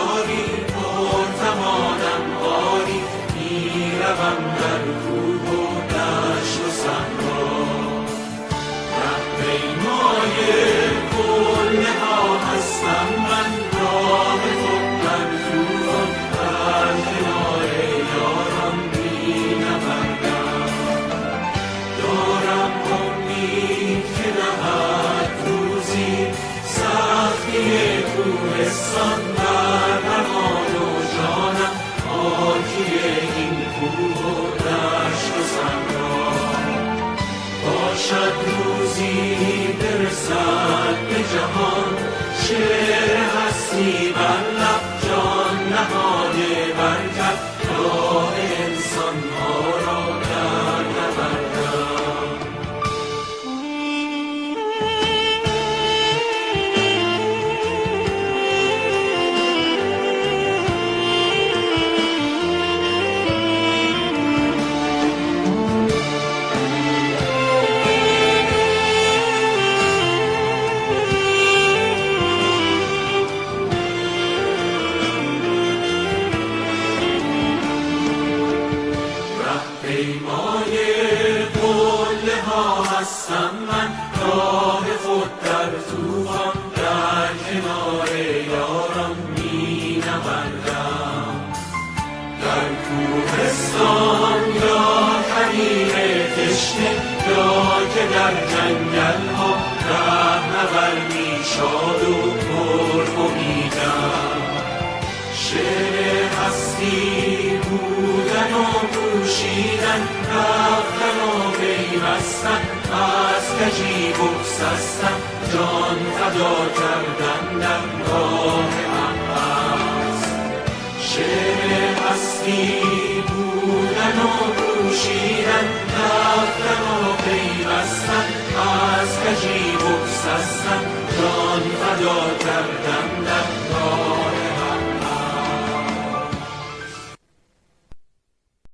یاری پرتوانم آری میروم در کوه و دشت و صحرا رهپیمای قله ها هستم من راه خود در طوفان در کنار یاران مینوردم دارم امید که دهد روزی سختی کوهستان بر روان و جانم آکی این کوه و دشت و صحرا باشد روزی برسد به جهان شعر هستی بر لب جان نهاده بر کف راه انسان ها را در نوردم پیمای قله ها هستم من راه خود در طوفان در کنار یاران مینوردم در کوهستان یا کویر تشنه یا که در جنگل ها رهنوردی شاد و پر امیدم شعر هستی بودن و پوشیدن رفتن و پیوستن از کجی بگسستن جان فدا کردن در راه عباس شعر هستی بودن و پوشیدن رفتن و پیوستن از کجی بگسستن جان فدا کردن در راه